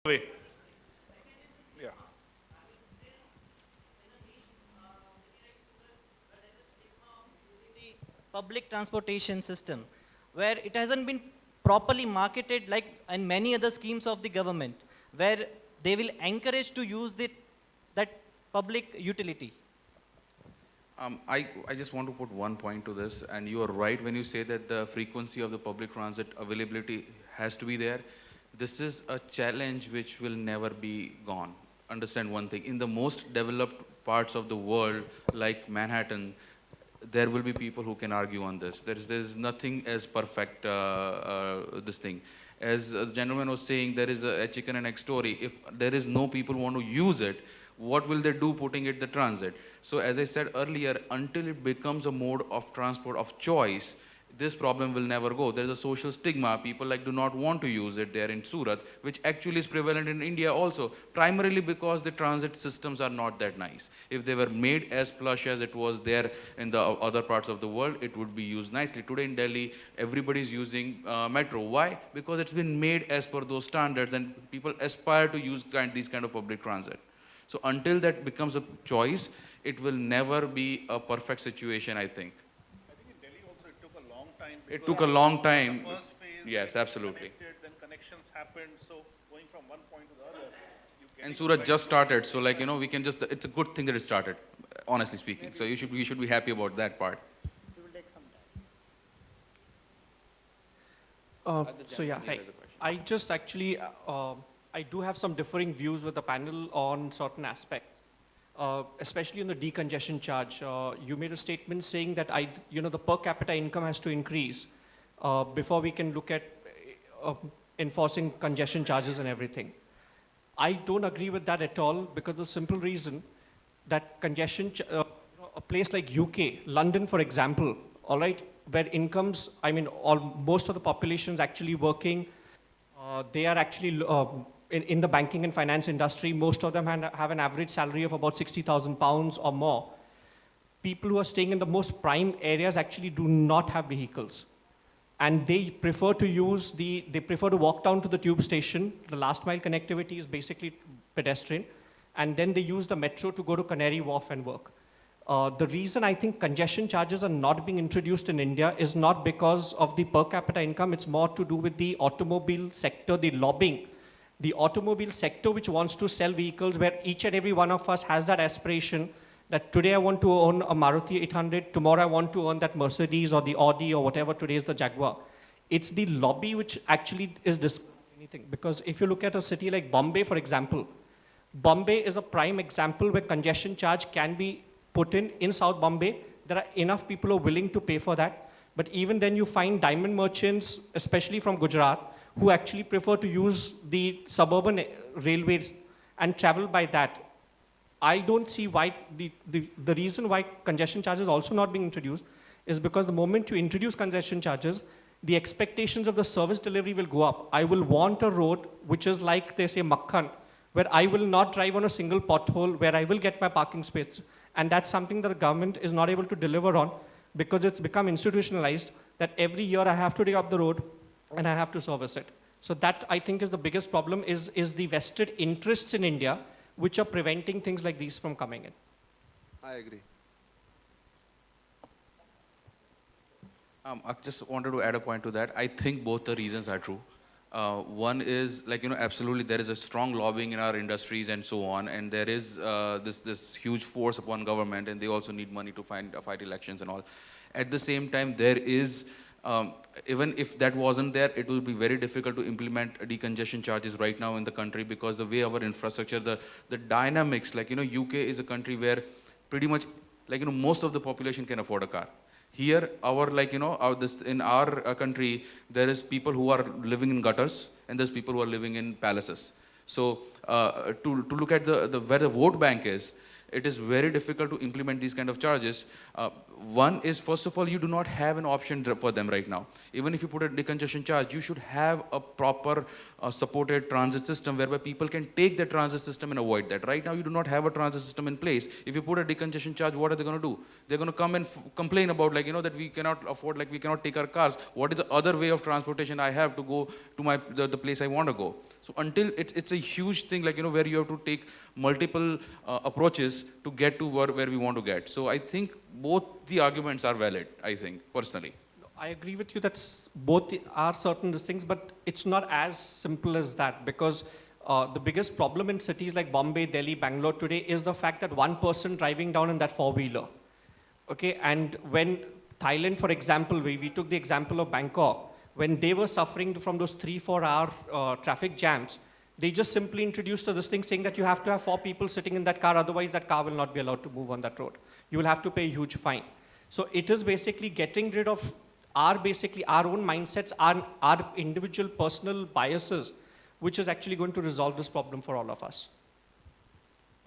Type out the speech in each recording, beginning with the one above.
Way. Yeah. Public transportation system where it hasn't been properly marketed like in many other schemes of the government where they will encourage to use that public utility. I just want to put one point to this, and you are right when you say that the frequency of the public transit availability has to be there. This is a challenge which will never be gone. Understand one thing, in the most developed parts of the world, like Manhattan, there will be people who can argue on this. There is nothing as perfect, this thing. As the gentleman was saying, there is a chicken and egg story. If there is no people who want to use it, what will they do putting it the transit? So as I said earlier, until it becomes a mode of transport of choice, this problem will never go. There is a social stigma. People like do not want to use it there in Surat, which actually is prevalent in India also, primarily because the transit systems are not that nice. If they were made as plush as it was there in the other parts of the world, it would be used nicely. Today in Delhi, everybody is using metro. Why? Because it's been made as per those standards and people aspire to use these kind of public transit. So until that becomes a choice, it will never be a perfect situation, I think. I think in Delhi also it took a long time. It took a long time. The first phase, Yes, absolutely. then connections happened. So going from one point to the other, And Surat just started, so like, we can just, it's a good thing that it started, honestly speaking. So you should be happy about that part. So yeah, I just actually, I do have some differing views with the panel on certain aspects, especially on the decongestion charge. You made a statement saying that the per capita income has to increase before we can look at enforcing congestion charges and everything. I don't agree with that at all because the simple reason that a place like UK, London for example, all right, where incomes, most of the population is actually working. They are actually in the banking and finance industry. Most of them have an average salary of about £60,000 or more. People who are staying in the most prime areas actually do not have vehicles. And they prefer to walk down to the tube station. The last mile connectivity is basically pedestrian. And then they use the metro to go to Canary Wharf and work. The reason I think congestion charges are not being introduced in India is not because of the per capita income, it's more to do with the automobile sector, the lobbying. The automobile sector which wants to sell vehicles where each and every one of us has that aspiration that today I want to own a Maruti 800, tomorrow I want to own that Mercedes or the Audi or whatever today is the Jaguar. It's the lobby which actually is anything. Because if you look at a city like Bombay, for example, Bombay is a prime example where congestion charge can be put in South Bombay. There are enough people who are willing to pay for that. But even then you find diamond merchants, especially from Gujarat, who actually prefer to use the suburban railways and travel by that. I don't see why, the reason why congestion charges also not being introduced is because the moment you introduce congestion charges, the expectations of the service delivery will go up. I will want a road which is like they say Makhan, where I will not drive on a single pothole, where I will get my parking space. And that's something that the government is not able to deliver on because it's become institutionalized that every year I have to dig up the road and I have to service it. So that I think is the biggest problem is the vested interests in India which are preventing things like these from coming in. I agree. I just wanted to add a point to that. I think both the reasons are true. One is absolutely there is a strong lobbying in our industries and so on, and there is this huge force upon government, and they also need money to fight elections and all. At the same time, there is even if that wasn't there, it will be very difficult to implement decongestion charges right now in the country because the way our infrastructure, the dynamics, UK is a country where pretty much most of the population can afford a car. Here, in our country, there is people who are living in gutters and there's people who are living in palaces. So to look at where the vote bank is, it is very difficult to implement these kind of charges. One is, first of all, you do not have an option for them right now. Even if you put a decongestion charge, you should have a proper supported transit system whereby people can take the transit system and avoid that. Right now, you do not have a transit system in place. If you put a decongestion charge, what are they going to do? They're going to come and complain about, like, that we cannot afford, like, we cannot take our cars. What is the other way of transportation I have to go to the place I want to go? So until it's a huge thing, like, where you have to take multiple approaches to get to where we want to get. So I think both the arguments are valid, I think, personally. I agree with you that both are certain things, but it's not as simple as that, because the biggest problem in cities like Bombay, Delhi, Bangalore today is the fact that one person driving down in that four-wheeler. Okay, and when Thailand, for example, we took the example of Bangkok, when they were suffering from those 3-4 hour traffic jams, they just simply introduced this thing saying that you have to have 4 people sitting in that car, otherwise that car will not be allowed to move on that road. You will have to pay a huge fine. So it is basically getting rid of our own mindsets, our individual personal biases, which is actually going to resolve this problem for all of us.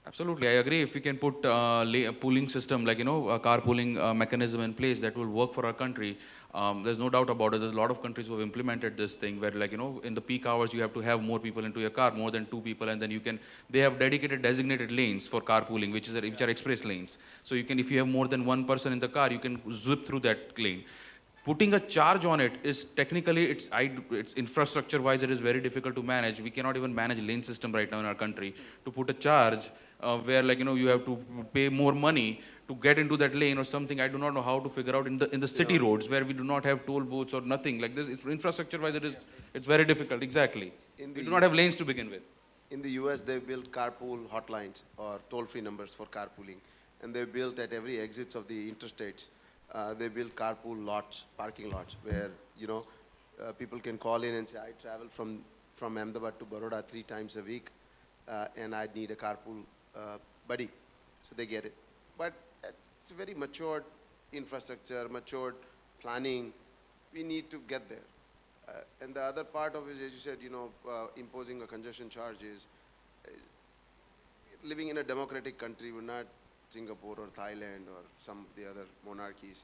Absolutely, I agree. If we can put a pooling system, like, a carpooling mechanism in place that will work for our country, there's no doubt about it. There's a lot of countries who have implemented this thing where, like, in the peak hours, you have to have more people into your car, more than 2 people, and then they have designated lanes for carpooling, which are express lanes. So you can, if you have more than one person in the car, you can zip through that lane. Putting a charge on it is technically, it's infrastructure-wise, it is very difficult to manage. We cannot even manage lane system right now in our country. To put a charge where, like, you have to pay more money to get into that lane or something, I do not know how to figure out in the city roads where we do not have toll booths or nothing like this. Infrastructure-wise, it's very difficult. Exactly. We do not have lanes to begin with. In the US, they built carpool hotlines or toll-free numbers for carpooling, and they built at every exits of the interstates. They built carpool lots, parking lots, where people can call in and say, I travel from Ahmedabad to Baroda 3 times a week, and I need a carpool buddy. So they get it. But it's a very matured infrastructure, matured planning. We need to get there. And the other part of it, as you said, imposing a congestion charge is living in a democratic country. We're not Singapore or Thailand or some of the other monarchies,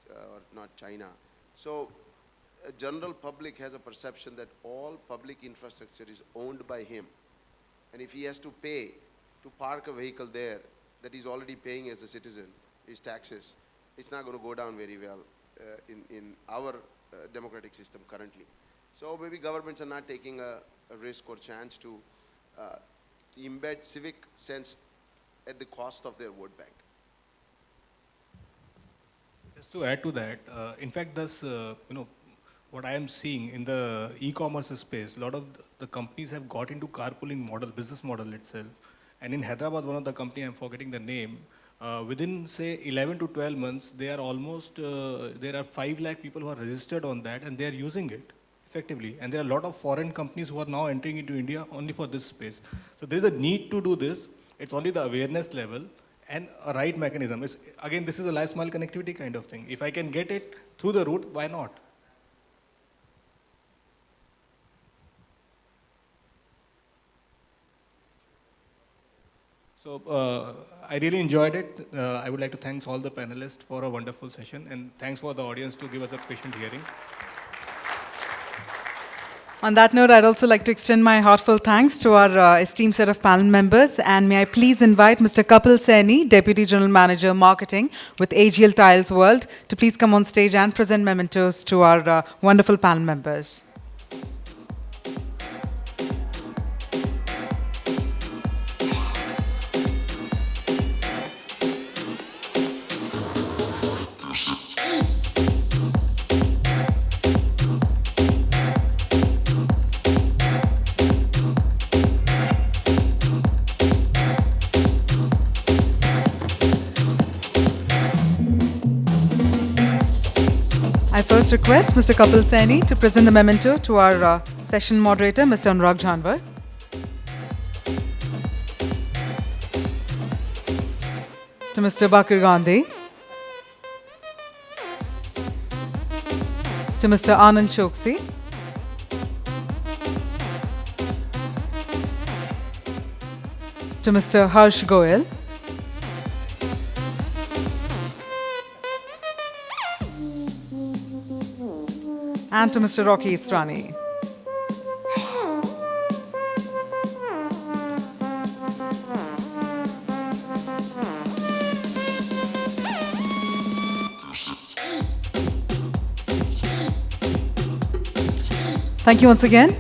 or not China. So a general public has a perception that all public infrastructure is owned by him. And if he has to pay to park a vehicle there that he's already paying as a citizen, his taxes, it's not going to go down very well in our democratic system currently. So maybe governments are not taking a risk or chance to embed civic sense at the cost of their vote bank. Just to add to that, in fact, what I am seeing in the e-commerce space, a lot of the companies have got into carpooling business model itself. And in Hyderabad, one of the company, I'm forgetting the name, within, say, 11 to 12 months, they are almost, there are 5 lakh people who are registered on that, and they are using it effectively. And there are a lot of foreign companies who are now entering into India only for this space. So there is a need to do this. It's only the awareness level and a right mechanism. Again, this is a last mile connectivity kind of thing. If I can get it through the route, why not? So I really enjoyed it. I would like to thank all the panelists for a wonderful session, and thanks for the audience to give us a patient hearing. On that note, I'd also like to extend my heartfelt thanks to our esteemed set of panel members. And may I please invite Mr. Kapil Saini, Deputy General Manager Marketing with AGL Tiles World, to please come on stage and present mementos to our wonderful panel members. I first request Mr. Kapil Saini to present the memento to our session moderator, Mr. Anurag Janwar. To Mr. Bakir Gandhi. To Mr. Anand Choksi. To Mr. Harsh Goyal. and to Mr. Rakesh Israni. Thank you once again.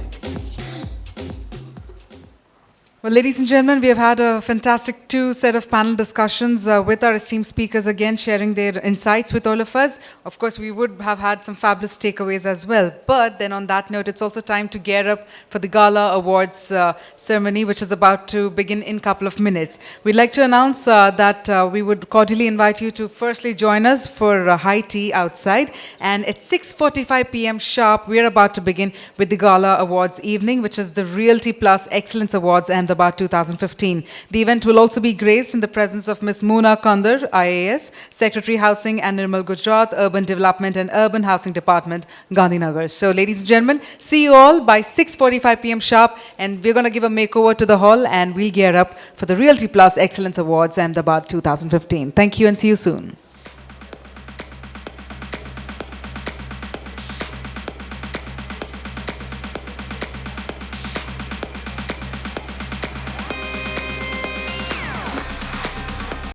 Well, ladies and gentlemen, we have had a fantastic set of panel discussions with our esteemed speakers again, sharing their insights with all of us. Of course, we would have had some fabulous takeaways as well. But then on that note, it's also time to gear up for the Gala Awards ceremony, which is about to begin in a couple of minutes. We'd like to announce that we would cordially invite you to firstly join us for high tea outside. And at 6:45 p.m. sharp, we're about to begin with the Gala Awards evening, which is the Realty Plus Excellence Awards and Ahmedabad 2015. The event will also be graced in the presence of Ms. Moona Kandar, IAS, Secretary Housing and Nirmal Gujarat, Urban Development and Urban Housing Department, Gandhinagar. So, ladies and gentlemen, see you all by 6:45 p.m. sharp, and we're going to give a makeover to the hall, and we'll gear up for the Realty Plus Excellence Awards Ahmedabad 2015. Thank you, and see you soon.